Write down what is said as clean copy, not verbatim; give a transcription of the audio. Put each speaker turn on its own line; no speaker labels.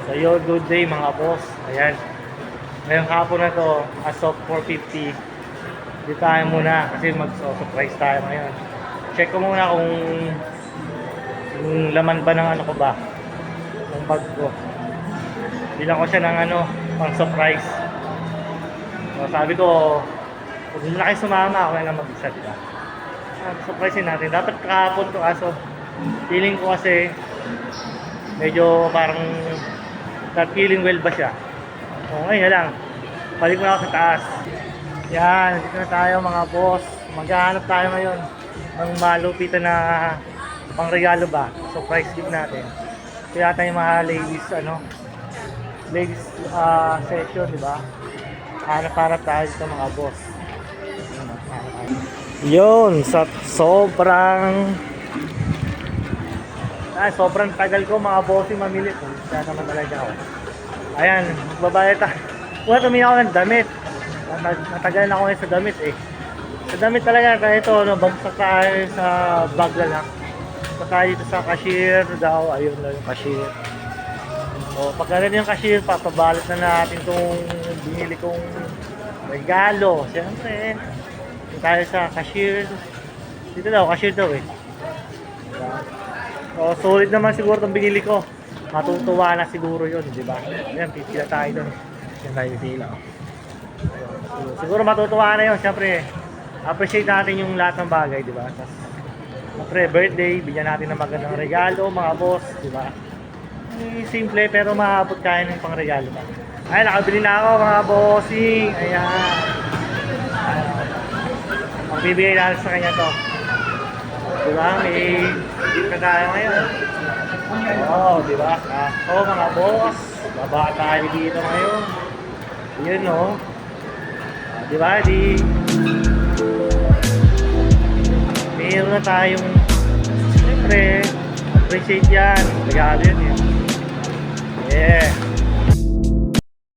So yo, good day mga boss. Ayan. Ngayong hapon na to, as of 4:50, di tayo muna kasi mag-surprise tayo ngayon. Check ko muna kung yung laman ba ng ano ko ba, ng bag ko. Bilang ko siya ng ano, pang surprise. So sabi ko, kung hindi na kayo sumama, ako na lang mag-isa, diba? Surprisein natin. Dapat kahapon to, kaso feeling ko kasi medyo parang not feeling well ba siya. So ngayon na lang, balik muna ako sa taas. Yan, dito na tayo mga boss. Maghahanap tayo ngayon ng malupitan na pang regalo ba, surprise gift natin. Kaya tayo mga ladies, ladies session, di ba? Hanap-hanap tayo dito mga boss. Yun, sa sobrang tagal ko mga bossing mamili. Kaya naman talaga ako. Ayan, magbabayad tayo. Wala, tumingin ako ng damit. Natagal na ako ngayon sa damit eh. Sa damit talaga, kaya ito, bagsak tayo sa bag na lang. Saka dito sa cashier daw, ayun na yung cashier. So, pagka rin yung cashier, papabalot na natin itong binili kong regalo. Siyempre, dito tayo sa cashier. Dito daw, cashier daw eh. So, solid naman siguro itong binili ko. Matutuwa na siguro yun, di ba? Ayan, pipila tayo doon. Yan tayo pipila. Siguro matutuwa na yun. Siyempre, appreciate natin yung lahat ng bagay, di ba? Siyempre, birthday, bigyan natin ng magandang regalo, mga boss, di ba? Simple, pero maabot kaya ng pang regalo pa. Ay, nakabili na ako, mga bossing. Ayan. Magbibigay natin sa kanya to. Di ba? May gift na tayo ngayon. Oo, di ba? Ako, mga boss. Baba tayo dito ngayon. Yun, no? Di ba? Mayroon na tayong siyempre, appreciate yan. Regalo yun, eh. Yeah.